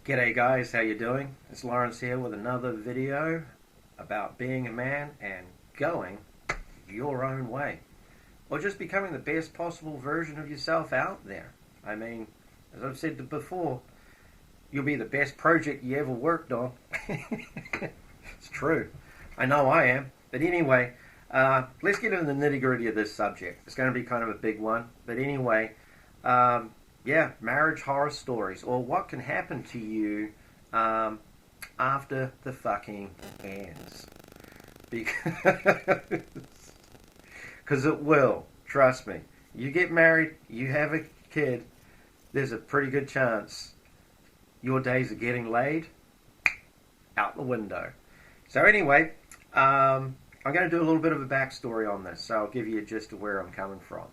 G'day guys, how you doing? It's Lawrence here with another video about being a man and going your own way. Or just becoming the best possible version of yourself out there. I mean, as I've said before, you'll be the best project you ever worked on. It's true. I know I am. But anyway, let's get into the nitty gritty of this subject. It's going to be kind of a big one. But anyway, yeah, marriage horror stories, or what can happen to you after the fucking ends. Because it will, trust me. You get married, you have a kid, there's a pretty good chance your days of getting laid out the window. So anyway, I'm going to do a little bit of a backstory on this, so I'll give you a gist of where I'm coming from.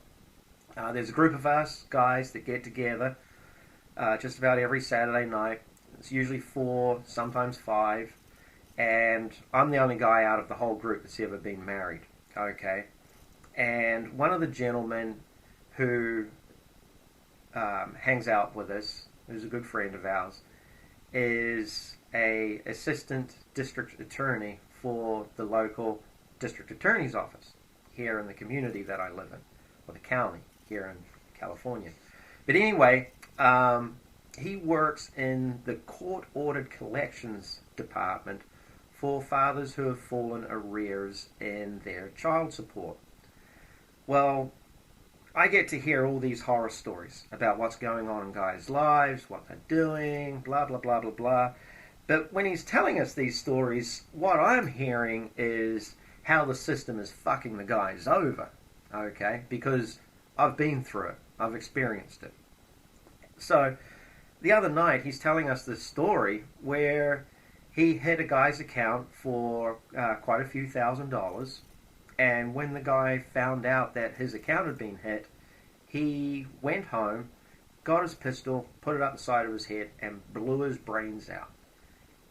There's a group of us guys that get together just about every Saturday night. It's usually 4, sometimes 5, and I'm the only guy out of the whole group that's ever been married. Okay, and one of the gentlemen who hangs out with us, who's a good friend of ours, is a assistant district attorney for the local district attorney's office here in the community that I live in, or the county here in California. But anyway, he works in the court-ordered collections department for fathers who have fallen arrears in their child support. Well, I get to hear all these horror stories about what's going on in guys' lives, what they're doing, blah, blah, blah, blah, blah. But when he's telling us these stories, what I'm hearing is how the system is fucking the guys over, okay? Because I've been through it. I've experienced it. So, the other night, he's telling us this story where he hit a guy's account for quite a few $1,000s, and when the guy found out that his account had been hit, he went home, got his pistol, put it up the side of his head, and blew his brains out.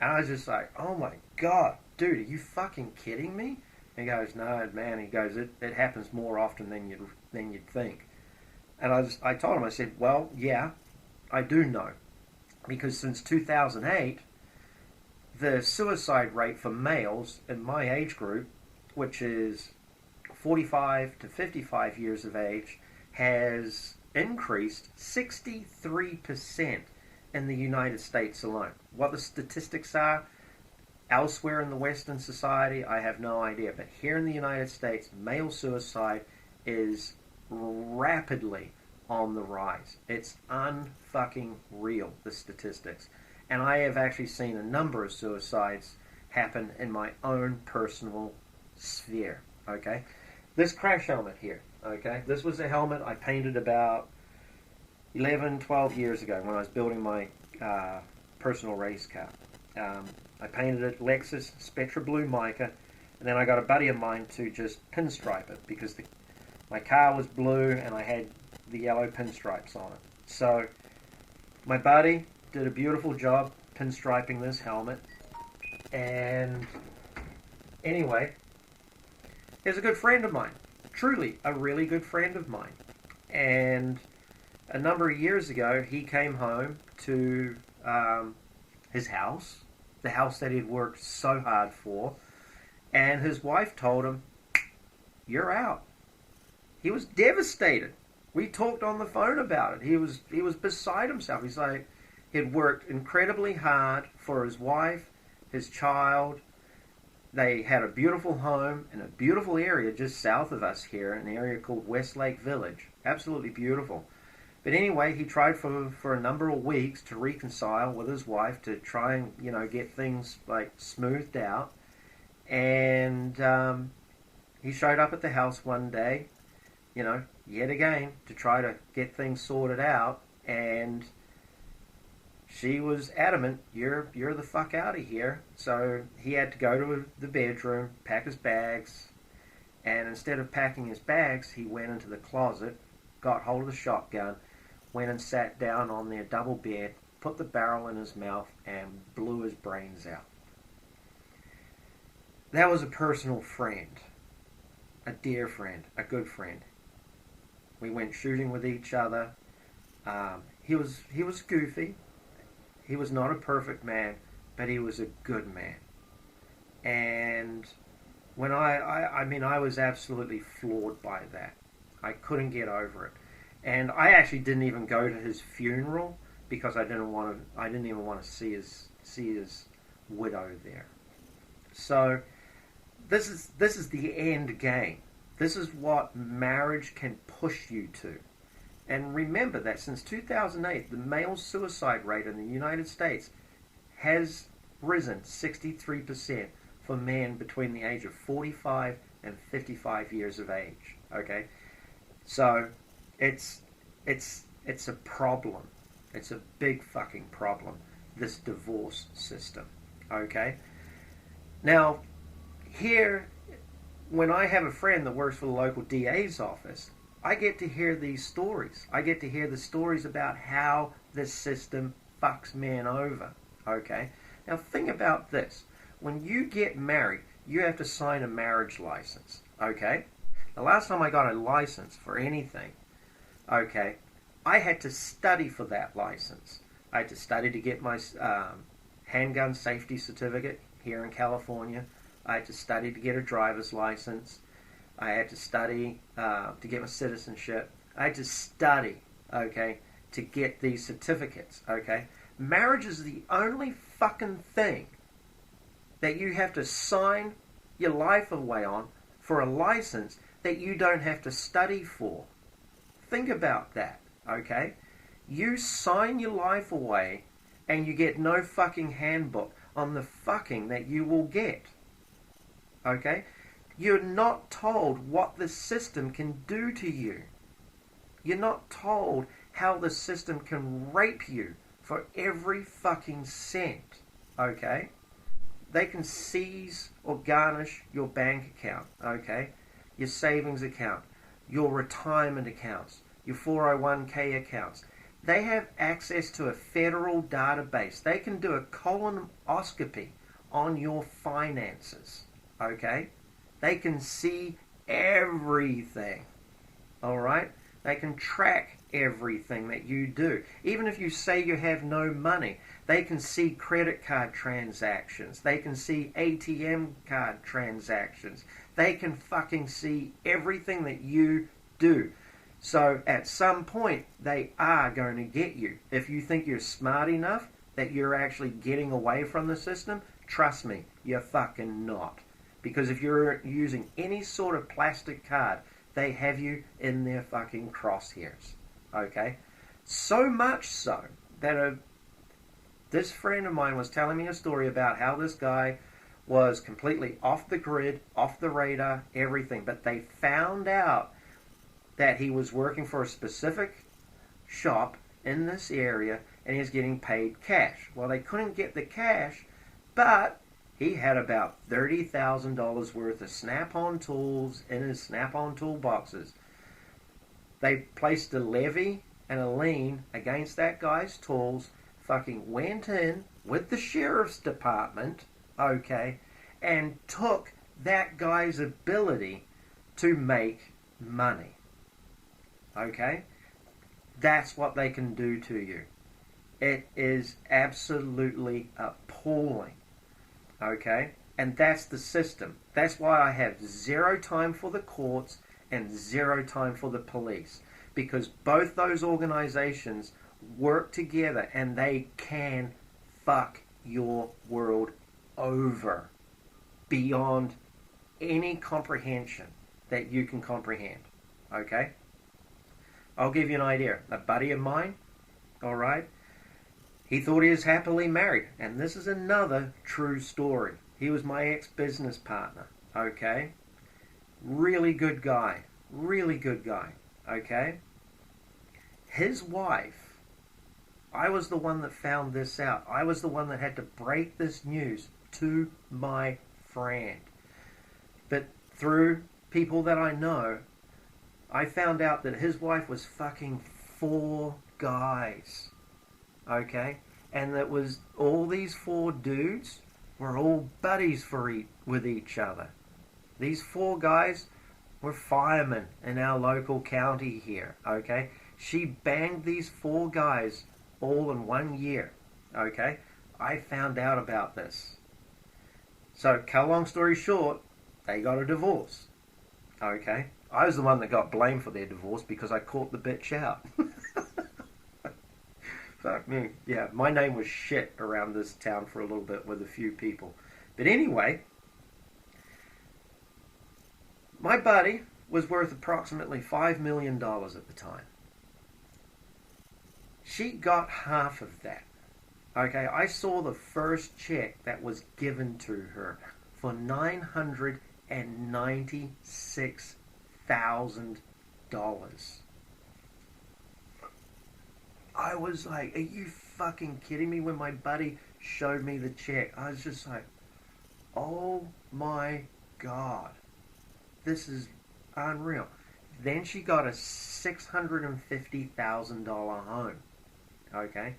And I was just like, oh my God, dude, are you fucking kidding me? And he goes, no, man, he goes, it happens more often than you'd think. And I told him, I said, well, yeah, I do know. Because since 2008, the suicide rate for males in my age group, which is 45 to 55 years of age, has increased 63% in the United States alone. What the statistics are elsewhere in the Western society, I have no idea. But here in the United States, male suicide is rapidly on the rise. It's unfucking real, the statistics. And I have actually seen a number of suicides happen in my own personal sphere, okay? This crash helmet here, okay? This was a helmet I painted about 11, 12 years ago when I was building my personal race car. I painted it Lexus Spectra Blue mica, and then I got a buddy of mine to just pinstripe it because my car was blue and I had the yellow pinstripes on it. So my buddy did a beautiful job pinstriping this helmet, and anyway, he's a good friend of mine, truly a really good friend of mine. And a number of years ago, he came home to his house, the house that he'd worked so hard for, and his wife told him, "You're out." He was devastated. We talked on the phone about it. He was beside himself. He's like, he'd worked incredibly hard for his wife, his child. They had a beautiful home in a beautiful area just south of us here, an area called Westlake Village. Absolutely beautiful. But anyway, he tried for a number of weeks to reconcile with his wife to try and, get things like smoothed out. And he showed up at the house one day, yet again, to try to get things sorted out. And she was adamant, you're the fuck out of here. So he had to go to the bedroom, pack his bags. And instead of packing his bags, he went into the closet, got hold of the shotgun, went and sat down on their double bed, put the barrel in his mouth, and blew his brains out. That was a personal friend, a dear friend, a good friend. We went shooting with each other. He was goofy. He was not a perfect man, but he was a good man. And when I mean, I was absolutely floored by that. I couldn't get over it. And I actually didn't even go to his funeral because I didn't even want to see his widow there. So this is the end game. This is what marriage can push you to. And remember that since 2008, the male suicide rate in the United States has risen 63% for men between the age of 45 and 55 years of age. Okay, so it's a problem. It's a big fucking problem, this divorce system. Okay, now here, when I have a friend that works for the local DA's office, I get to hear these stories. I get to hear the stories about how this system fucks men over. Okay? Now think about this. When you get married, you have to sign a marriage license. Okay? The last time I got a license for anything, okay, I had to study for that license. I had to study to get my handgun safety certificate here in California. I had to study to get a driver's license. I had to study to get my citizenship. I had to study, okay, to get these certificates, okay? Marriage is the only fucking thing that you have to sign your life away on for a license that you don't have to study for. Think about that, okay? You sign your life away and you get no fucking handbook on the fucking that you will get, okay? You're not told what the system can do to you. You're not told how the system can rape you for every fucking cent, okay? They can seize or garnish your bank account, okay? Your savings account, your retirement accounts, your 401k accounts. They have access to a federal database. They can do a colonoscopy on your finances, okay? They can see everything, all right? They can track everything that you do. Even if you say you have no money, they can see credit card transactions. They can see ATM card transactions. They can fucking see everything that you do. So at some point, they are going to get you. If you think you're smart enough that you're actually getting away from the system, trust me, you're fucking not. Because if you're using any sort of plastic card, they have you in their fucking crosshairs. Okay? So much so that this friend of mine was telling me a story about how this guy was completely off the grid, off the radar, everything. But they found out that he was working for a specific shop in this area and he was getting paid cash. Well, they couldn't get the cash, but he had about $30,000 worth of Snap-on tools in his Snap-on toolboxes. They placed a levy and a lien against that guy's tools, fucking went in with the sheriff's department, okay, and took that guy's ability to make money. Okay? That's what they can do to you. It is absolutely appalling. Okay? And that's the system. That's why I have zero time for the courts and zero time for the police. Because both those organizations work together and they can fuck your world over beyond any comprehension that you can comprehend. Okay? I'll give you an idea. A buddy of mine, alright, he thought he was happily married. And this is another true story. He was my ex-business partner, okay? Really good guy. Really good guy, okay? His wife, I was the one that found this out. I was the one that had to break this news to my friend. But through people that I know, I found out that his wife was fucking 4 guys, okay? And that was all these 4 dudes were all buddies with each other. These 4 guys were firemen in our local county here, okay? She banged these 4 guys all in 1 year, Okay? I found out about this. So, cut a long story short, they got a divorce. Okay? I was the one that got blamed for their divorce because I caught the bitch out. Fuck me. Yeah, my name was shit around this town for a little bit with a few people. But anyway, my buddy was worth approximately $5 million at the time. She got half of that. Okay, I saw the first check that was given to her for $996,000. I was like, are you fucking kidding me? When my buddy showed me the check, I was just like, oh my God, this is unreal. Then she got a $650,000 home. Okay?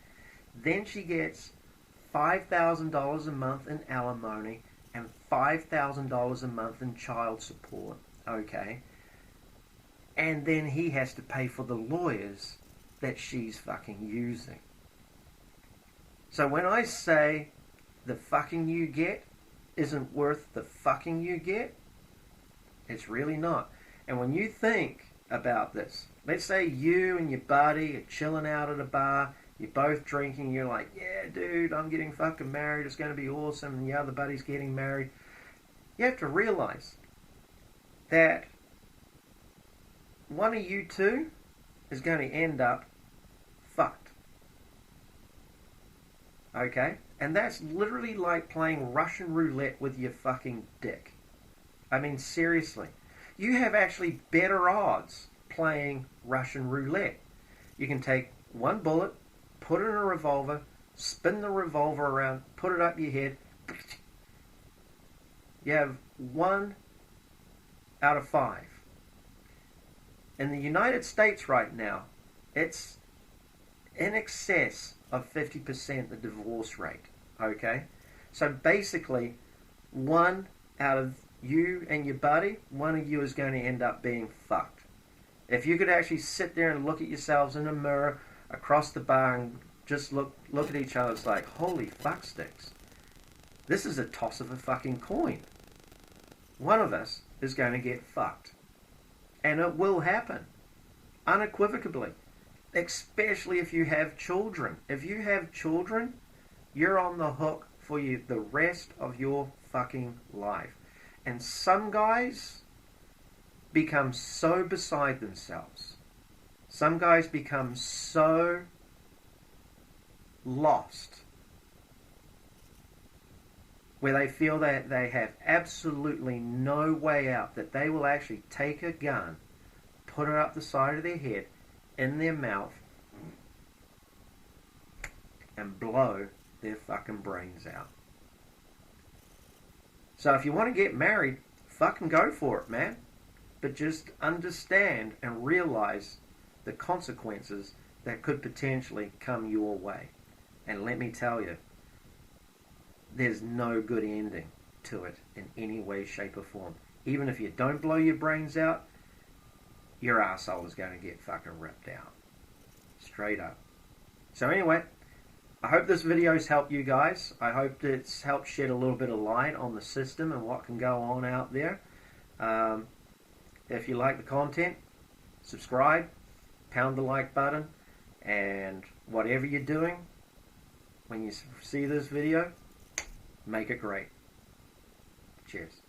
Then she gets $5,000 a month in alimony and $5,000 a month in child support. Okay? And then he has to pay for the lawyers that she's fucking using. So when I say the fucking you get isn't worth the fucking you get, it's really not. And when you think about this, let's say you and your buddy are chilling out at a bar, you're both drinking, you're like, yeah, dude, I'm getting fucking married, it's going to be awesome, and the other buddy's getting married. You have to realize that one of you two is going to end up fucked. Okay? And that's literally like playing Russian roulette with your fucking dick. I mean, seriously. You have actually better odds playing Russian roulette. You can take one bullet, put it in a revolver, spin the revolver around, put it up your head. You have 1 out of 5. In the United States right now, it's in excess of 50% the divorce rate. Okay? So basically, 1 out of you and your buddy, one of you is going to end up being fucked. If you could actually sit there and look at yourselves in a mirror across the bar and just look at each other, it's like, holy fuck sticks. This is a toss of a fucking coin. One of us is going to get fucked. And it will happen. Unequivocally. Especially if you have children. If you have children, you're on the hook for the rest of your fucking life. And some guys become so beside themselves. Some guys become so lost where they feel that they have absolutely no way out, that they will actually take a gun, put it up the side of their head, in their mouth, and blow their fucking brains out. So if you want to get married, fucking go for it, man. But just understand and realize the consequences that could potentially come your way. And let me tell you, there's no good ending to it in any way, shape, or form. Even if you don't blow your brains out, your asshole is going to get fucking ripped out. Straight up. So anyway, I hope this video's helped you guys. I hope it's helped shed a little bit of light on the system and what can go on out there. If you like the content, subscribe, pound the like button, and whatever you're doing, when you see this video, make it great. Cheers.